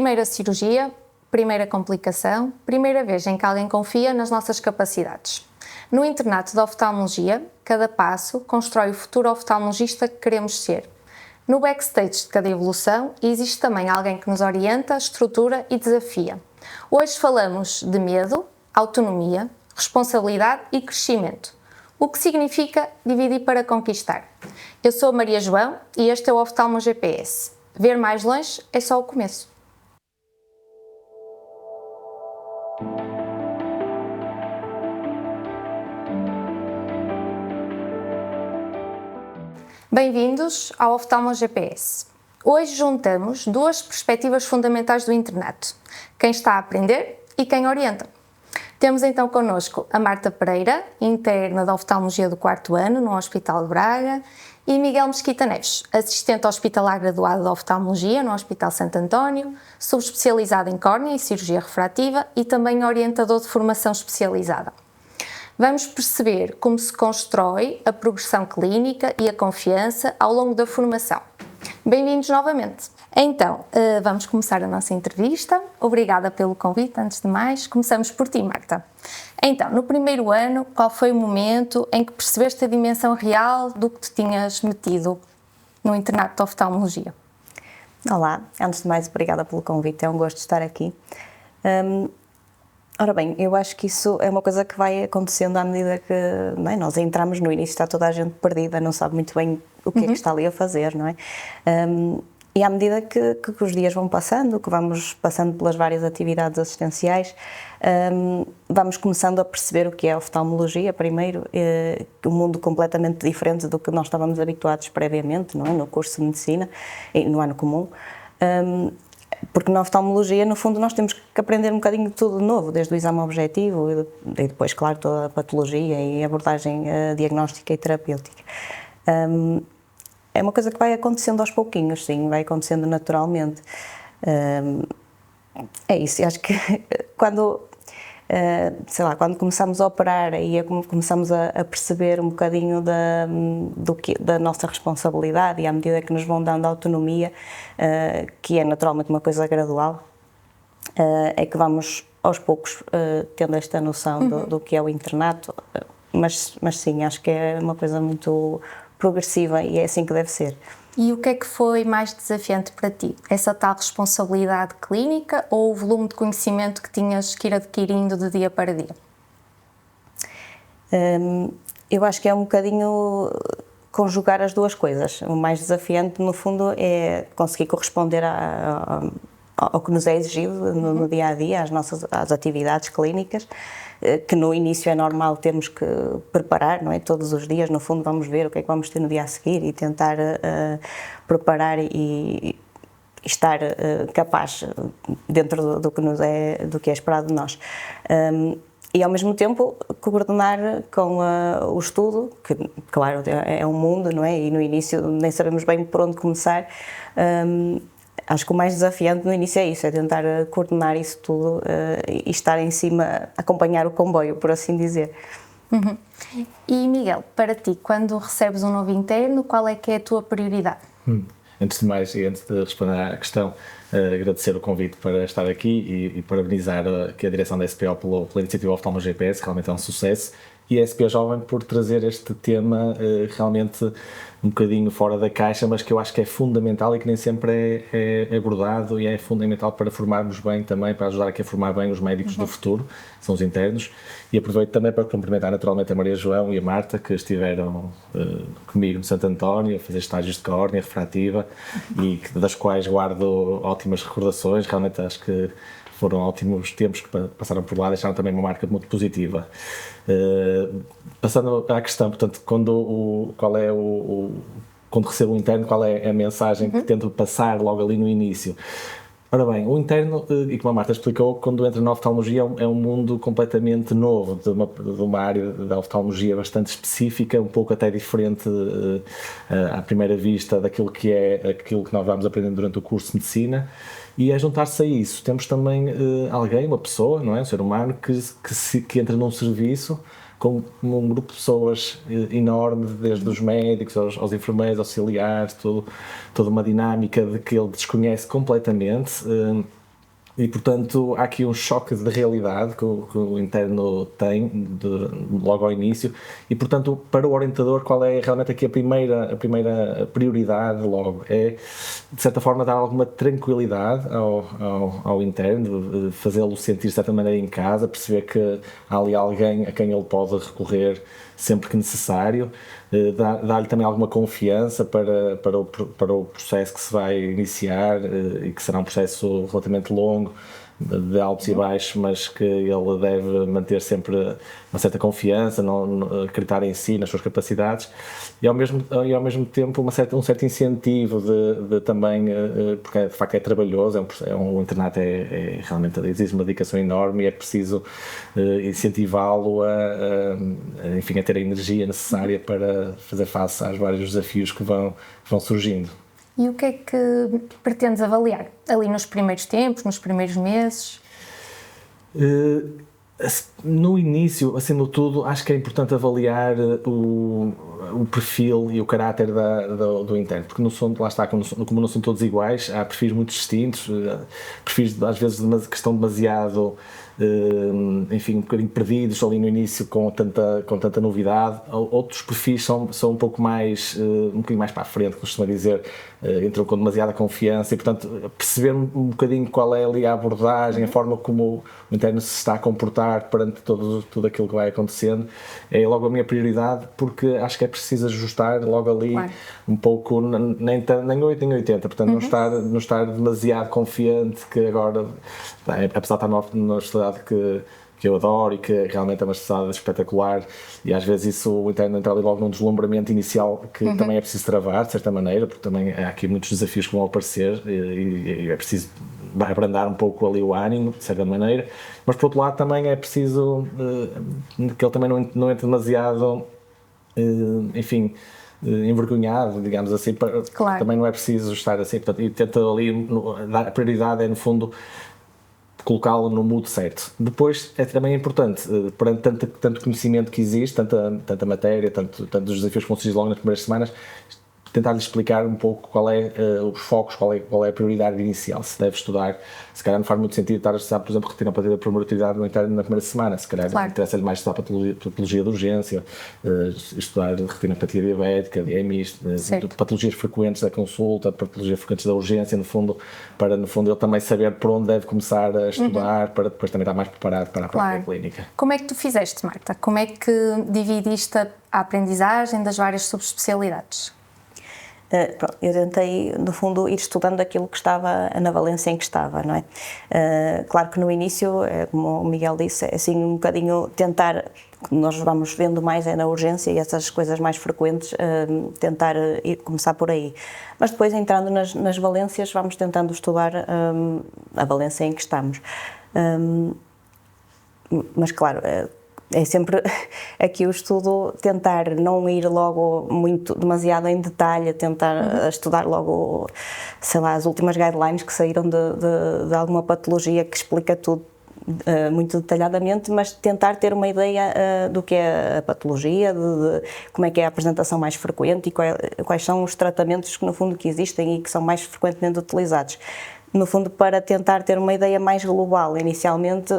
Primeira cirurgia, primeira complicação, primeira vez em que alguém confia nas nossas capacidades. No internato de oftalmologia, cada passo constrói o futuro oftalmologista que queremos ser. No backstage de cada evolução, existe também alguém que nos orienta, estrutura e desafia. Hoje falamos de medo, autonomia, responsabilidade e crescimento. O que significa dividir para conquistar. Eu sou a Maria João e este é o Oftalmo GPS. Ver mais longe é só o começo. Bem-vindos ao Oftalmo GPS. Hoje juntamos duas perspectivas fundamentais do internato: quem está a aprender e quem orienta. Temos então connosco a Marta Pereira, interna da oftalmologia do 4º ano no Hospital de Braga, e Miguel Mesquita Neves, assistente hospitalar graduado de oftalmologia no Hospital Santo António, subespecializado em córnea e cirurgia refrativa e também orientador de formação especializada. Vamos perceber como se constrói a progressão clínica e a confiança ao longo da formação. Bem-vindos novamente. Então, vamos começar a nossa entrevista. Obrigada pelo convite, antes de mais. Começamos por ti, Marta. Então, no primeiro ano, qual foi o momento em que percebeste a dimensão real do que te tinhas metido no internato de oftalmologia? Olá, antes de mais, obrigada pelo convite, é um gosto estar aqui. Ora bem, eu acho que isso é uma coisa que vai acontecendo à medida que nós entramos. No início está toda a gente perdida, não sabe muito bem o que é que está ali a fazer, não é? E à medida que os dias vão passando, que vamos passando pelas várias atividades assistenciais, vamos começando a perceber o que é a oftalmologia, primeiro, um mundo completamente diferente do que nós estávamos habituados previamente, não é? No curso de medicina e no ano comum. Porque na oftalmologia, no fundo, nós temos que aprender um bocadinho de tudo de novo, desde o exame objetivo e depois, claro, toda a patologia e a abordagem diagnóstica e terapêutica. É uma coisa que vai acontecendo aos pouquinhos, sim, vai acontecendo naturalmente. É isso, acho que quando começamos a operar e começamos a perceber um bocadinho da nossa responsabilidade, e à medida que nos vão dando autonomia, que é naturalmente uma coisa gradual, é que vamos aos poucos tendo esta noção do que é o internato, mas sim, acho que é uma coisa muito progressiva e é assim que deve ser. E o que é que foi mais desafiante para ti? Essa tal responsabilidade clínica ou o volume de conhecimento que tinhas que ir adquirindo de dia para dia? Eu acho que é um bocadinho conjugar as duas coisas. O mais desafiante, no fundo, é conseguir corresponder ao que nos é exigido no dia-a-dia, às atividades clínicas, que no início é normal termos que preparar, não é? Todos os dias, no fundo, vamos ver o que é que vamos ter no dia a seguir e tentar preparar e estar capaz dentro do que é esperado de nós. E ao mesmo tempo coordenar com o estudo, que claro é um mundo, não é? E no início nem sabemos bem por onde começar. Acho que o mais desafiante no início é isso, é tentar coordenar isso tudo e estar em cima, acompanhar o comboio, por assim dizer. E Miguel, para ti, quando recebes um novo interno, qual é que é a tua prioridade? Antes de mais, e antes de responder à questão, agradecer o convite para estar aqui e parabenizar aqui a direção da SPO pela iniciativa Oftalmo GPS, realmente é um sucesso, e a SPO Jovem por trazer este tema realmente um bocadinho fora da caixa, mas que eu acho que é fundamental e que nem sempre é abordado, e é fundamental para formarmos bem também, para ajudar aqui a formar bem os médicos do futuro, são os internos. E aproveito também para cumprimentar naturalmente a Maria João e a Marta, que estiveram comigo no Santo António a fazer estágios de córnea refrativa e das quais guardo ótimas recordações. Realmente acho que foram ótimos tempos que passaram por lá, deixaram também uma marca muito positiva. Passando à questão, portanto, quando recebo um interno, qual é a mensagem que tento passar logo ali no início? Ora bem, o interno, e como a Marta explicou, quando entra na oftalmologia é um mundo completamente novo, de uma área da oftalmologia bastante específica, um pouco até diferente à primeira vista daquilo que é aquilo que nós vamos aprendendo durante o curso de medicina. E a juntar-se a isso, temos também alguém, uma pessoa, não é? Um ser humano que entra num serviço com um grupo de pessoas enorme, desde os médicos aos enfermeiros, auxiliares, toda uma dinâmica de que ele desconhece completamente. E, portanto, há aqui um choque de realidade que o interno tem logo ao início e, portanto, para o orientador, qual é realmente aqui a primeira prioridade logo? É, de certa forma, dar alguma tranquilidade ao interno, fazê-lo sentir de certa maneira em casa, perceber que há ali alguém a quem ele pode recorrer sempre que necessário, dar-lhe também alguma confiança para o processo que se vai iniciar e que será um processo relativamente longo, de altos e baixos, mas que ele deve manter sempre uma certa confiança, não acreditar em si, nas suas capacidades e ao mesmo tempo um certo incentivo de também, porque de facto é trabalhoso, o internato realmente exige uma dedicação enorme e é preciso incentivá-lo enfim, a ter a energia necessária para fazer face aos vários desafios que vão surgindo. E o que é que pretendes avaliar ali nos primeiros tempos, nos primeiros meses? No início, acima de tudo, acho que é importante avaliar o perfil e o caráter do interno, porque lá está, como não são todos iguais, há perfis muito distintos, perfis às vezes que estão demasiado, enfim, um bocadinho perdidos ali no início com tanta novidade. Outros perfis são um pouco mais, um bocadinho mais para a frente, como costuma dizer, entram com demasiada confiança e, portanto, perceber um bocadinho qual é ali a abordagem, a forma como o interno se está a comportar perante tudo aquilo que vai acontecendo, é logo a minha prioridade, porque acho que é preciso ajustar logo ali, claro, um pouco, nem 8 nem 80, portanto não estar demasiado confiante que agora, apesar de estar numa sociedade que eu adoro e que realmente é uma sociedade espetacular e às vezes o interno entra ali logo num deslumbramento inicial que também é preciso travar de certa maneira, porque também há aqui muitos desafios que vão aparecer e é preciso abrandar um pouco ali o ânimo de certa maneira, mas por outro lado também é preciso que ele também não entre demasiado, enfim, envergonhado, digamos assim, claro, também não é preciso estar assim, portanto, e tenta ali, a prioridade é no fundo colocá-lo no mood certo. Depois é também importante, perante tanto conhecimento que existe, tanta matéria, tantos desafios que vão surgir logo nas primeiras semanas, tentar-lhe explicar um pouco qual é os focos, qual é a prioridade inicial, se deve estudar, se calhar não faz muito sentido estar a estudar, por exemplo, retinopatia por mortalidade no interno na primeira semana, se calhar claro, interessa-lhe mais estudar patologia de urgência, estudar retinopatia diabética, DMIs, patologias frequentes da consulta, patologias frequentes da urgência, no fundo ele também saber por onde deve começar a estudar, para depois também estar mais preparado para a própria clínica. Como é que tu fizeste, Marta? Como é que dividiste a aprendizagem das várias subespecialidades? Eu tentei, no fundo, ir estudando aquilo que estava na valência em que estava, não é? Claro que no início, como o Miguel disse, é assim um bocadinho tentar, nós vamos vendo mais na urgência e essas coisas mais frequentes, tentar começar por aí. Mas depois, entrando nas valências, vamos tentando estudar a valência em que estamos. Mas claro, é sempre aqui o estudo tentar não ir logo demasiado em detalhe, tentar estudar logo, sei lá, as últimas guidelines que saíram de alguma patologia que explica tudo muito detalhadamente, mas tentar ter uma ideia do que é a patologia, de como é que é a apresentação mais frequente e quais são os tratamentos que no fundo que existem e que são mais frequentemente utilizados. No fundo, para tentar ter uma ideia mais global inicialmente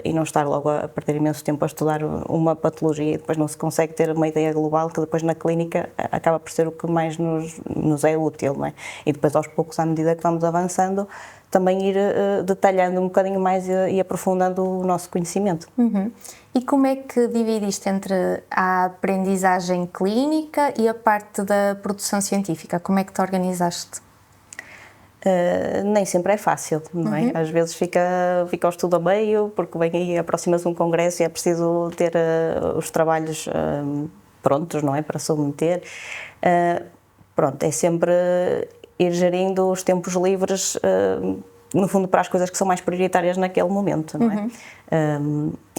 e não estar logo a perder imenso tempo a estudar uma patologia e depois não se consegue ter uma ideia global que depois na clínica acaba por ser o que mais nos é útil, não é? E depois aos poucos, à medida que vamos avançando, também ir detalhando um bocadinho mais e aprofundando o nosso conhecimento. E como é que dividiste entre a aprendizagem clínica e a parte da produção científica? Como é que te organizaste? Nem sempre é fácil, não é? Às vezes fica o estudo a meio, porque vem aí, aproxima-se um congresso e é preciso ter os trabalhos prontos, não é? Para submeter. Pronto, é sempre ir gerindo os tempos livres, no fundo, para as coisas que são mais prioritárias naquele momento, não é?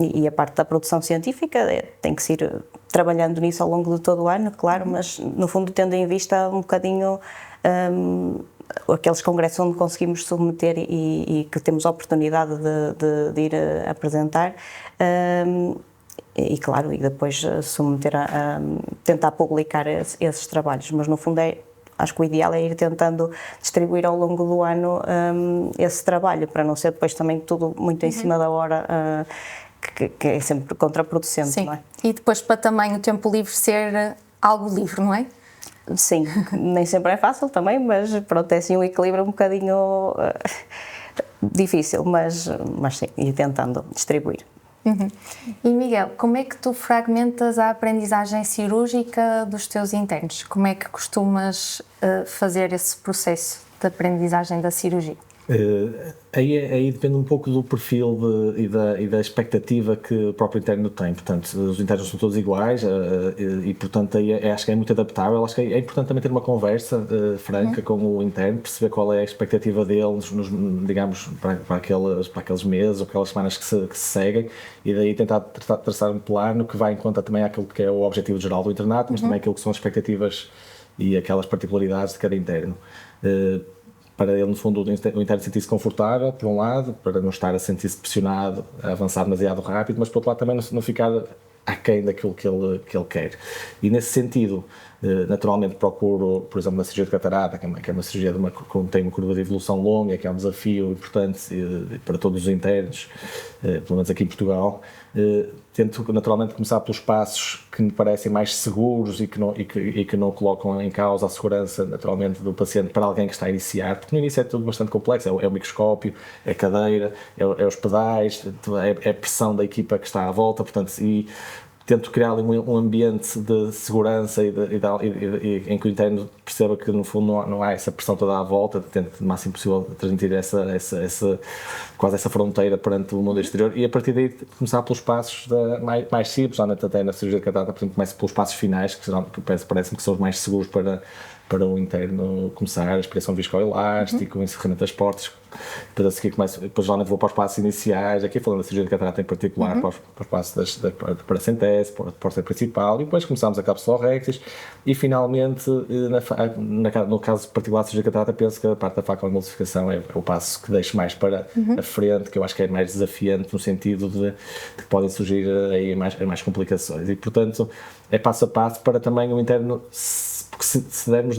E a parte da produção científica tem que se ir trabalhando nisso ao longo de todo o ano, claro, mas no fundo tendo em vista um bocadinho aqueles congressos onde conseguimos submeter e que temos a oportunidade de ir apresentar e claro, e depois submeter tentar publicar esses trabalhos, mas no fundo acho que o ideal é ir tentando distribuir ao longo do ano esse trabalho, para não ser depois também tudo muito em cima da hora, que é sempre contraproducente, Sim. não é? E depois para também o tempo livre ser algo livre, não é? Sim, nem sempre é fácil também, mas pronto, é assim um equilíbrio um bocadinho difícil, mas sim, ir tentando distribuir. E Miguel, como é que tu fragmentas a aprendizagem cirúrgica dos teus internos? Como é que costumas fazer esse processo de aprendizagem da cirurgia? Aí depende um pouco do perfil e da expectativa que o próprio interno tem. Portanto, os internos são todos iguais e portanto, aí acho que é muito adaptável. Acho que é importante também ter uma conversa franca com o interno, perceber qual é a expectativa deles, digamos, para aqueles meses ou aquelas semanas que se seguem, e daí tentar traçar um plano que vai em conta também àquilo que é o objetivo geral do internato, mas também aquilo que são as expectativas e aquelas particularidades de cada interno. Para ele, no fundo, o interno sentir-se confortável, por um lado, para não estar a sentir-se pressionado, a avançar demasiado rápido, mas por outro lado também não ficar aquém daquilo que ele quer. E nesse sentido, naturalmente procuro, por exemplo, na cirurgia de catarata, que é uma cirurgia que tem uma curva de evolução longa, que é um desafio importante para todos os internos, pelo menos aqui em Portugal. Tento naturalmente começar pelos passos que me parecem mais seguros e que não colocam em causa a segurança naturalmente do paciente para alguém que está a iniciar, porque no início é tudo bastante complexo, é o microscópio, é a cadeira, é os pedais, é a pressão da equipa que está à volta, portanto, e tento criar ali um ambiente de segurança e em que o interno perceba que no fundo não há essa pressão toda à volta, tento o máximo possível transmitir quase essa fronteira perante o mundo exterior, e a partir daí começar pelos passos mais simples, até na cirurgia de catarata, por exemplo, começo pelos passos finais, que parece-me que são os mais seguros para o interno começar, a aspiração viscoelástico, o encerramento das portas. Depois a seguir depois geralmente vou para os passos iniciais, aqui falando da cirurgia de catarata em particular, para os passos da paracentese, para a porta principal, e depois começamos a cápsula rectis, e finalmente, no caso particular da cirurgia de catarata, penso que a parte da facoemulsificação é o passo que deixo mais para a frente, que eu acho que é mais desafiante, no sentido de que podem surgir aí mais complicações, e portanto é passo a passo para também o interno, porque se dermos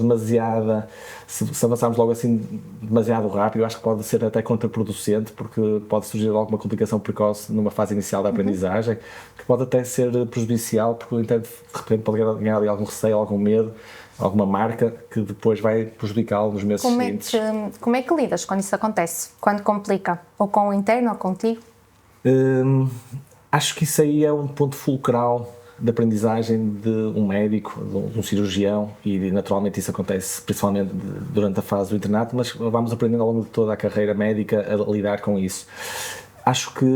se avançarmos logo assim demasiado rápido, eu acho que pode ser até contraproducente, porque pode surgir alguma complicação precoce numa fase inicial da aprendizagem, que pode até ser prejudicial, porque o interno de repente pode ganhar ali algum receio, algum medo, alguma marca que depois vai prejudicá-lo nos meses seguintes. Como é que lidas quando isso acontece? Quando complica? Ou com o interno ou contigo? Acho que isso aí é um ponto fulcral de aprendizagem de um médico, de um cirurgião, e naturalmente isso acontece principalmente durante a fase do internato, mas vamos aprendendo ao longo de toda a carreira médica a lidar com isso. Acho que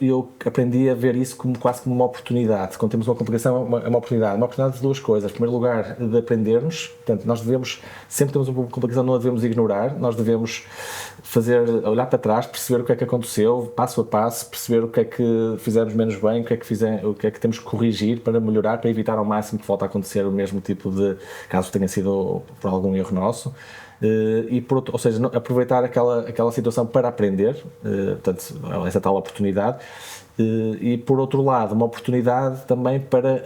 eu aprendi a ver isso quase como uma oportunidade. Quando temos uma complicação, é uma oportunidade de duas coisas. Em primeiro lugar, de aprendermos. Portanto, nós sempre temos uma complicação, não a devemos ignorar. Nós devemos olhar para trás, perceber o que é que aconteceu, passo a passo, perceber o que é que fizemos menos bem, o que é que temos que corrigir para melhorar, para evitar ao máximo que volte a acontecer o mesmo tipo de caso tenha sido por algum erro nosso. Ou seja, aproveitar aquela situação para aprender, portanto, essa tal oportunidade, e por outro lado, uma oportunidade também para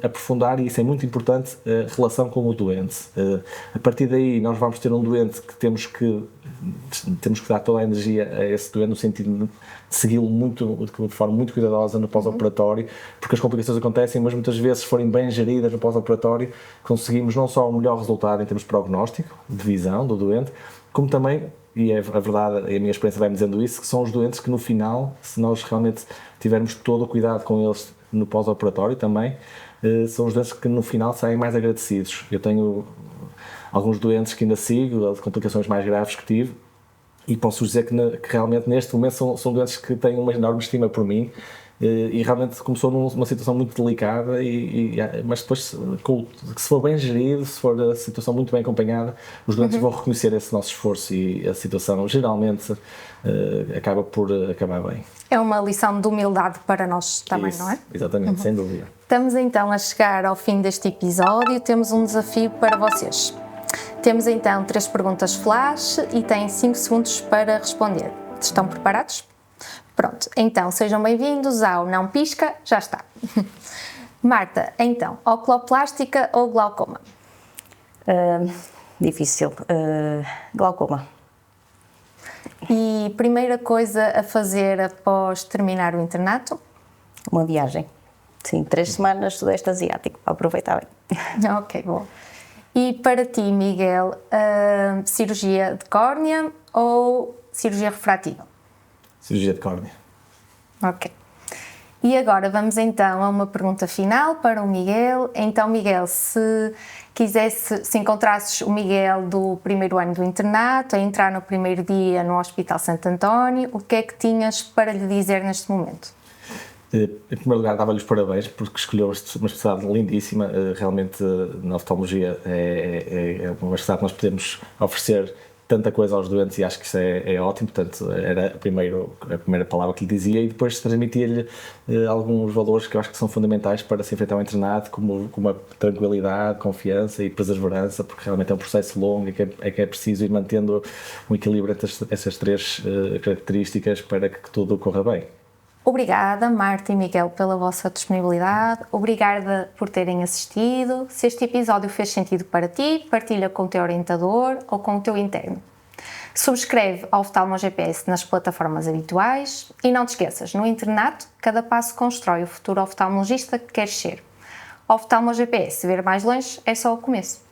aprofundar, e isso é muito importante, a relação com o doente. A partir daí, nós vamos ter um doente que temos que dar toda a energia a esse doente, no sentido de segui-lo de forma muito cuidadosa no pós-operatório, porque as complicações acontecem, mas muitas vezes, se forem bem geridas no pós-operatório, conseguimos não só um melhor resultado em termos de prognóstico, de visão do doente, como também, e é a verdade, e a minha experiência vai-me dizendo isso, que são os doentes que no final, se nós realmente tivermos todo o cuidado com eles no pós-operatório também, são os doentes que no final saem mais agradecidos. Eu tenho alguns doentes que ainda sigo, de complicações mais graves que tive, e posso dizer que realmente neste momento são doentes que têm uma enorme estima por mim, e realmente começou numa situação muito delicada, mas depois, se for bem gerido, se for a situação muito bem acompanhada, os doentes vão reconhecer esse nosso esforço, e a situação geralmente acaba por acabar bem. É uma lição de humildade para nós também, Isso, não é? Exatamente, sem dúvida. Estamos então a chegar ao fim deste episódio, temos um desafio para vocês. Temos então 3 perguntas flash e têm 5 segundos para responder. Estão preparados? Pronto, então sejam bem-vindos ao Não Pisca, já está. Marta, então, oculoplástica ou glaucoma? Difícil. Glaucoma. E primeira coisa a fazer após terminar o internato? Uma viagem. Sim, 3 semanas Sudeste Asiático, para aproveitar bem. Ok, bom. E para ti, Miguel, cirurgia de córnea ou cirurgia refrativa? Cirurgia de córnea. Ok. E agora vamos então a uma pergunta final para o Miguel. Então, Miguel, se encontrasses o Miguel do primeiro ano do internato, a entrar no primeiro dia no Hospital Santo António, o que é que tinhas para lhe dizer neste momento? Em primeiro lugar, dava-lhe os parabéns porque escolheu uma especialidade lindíssima. Realmente, na oftalmologia é uma especialidade que nós podemos oferecer tanta coisa aos doentes e acho que isso é ótimo. Portanto, era a primeira palavra que lhe dizia e depois transmitia-lhe alguns valores que eu acho que são fundamentais para se enfrentar ao internato, como a tranquilidade, confiança e perseverança, porque realmente é um processo longo e que é preciso ir mantendo um equilíbrio entre essas 3 características para que tudo corra bem. Obrigada, Marta e Miguel, pela vossa disponibilidade. Obrigada por terem assistido. Se este episódio fez sentido para ti, partilha com o teu orientador ou com o teu interno. Subscreve ao Oftalmo GPS nas plataformas habituais e não te esqueças, no internato, cada passo constrói o futuro oftalmologista que queres ser. Oftalmo GPS, ver mais longe é só o começo.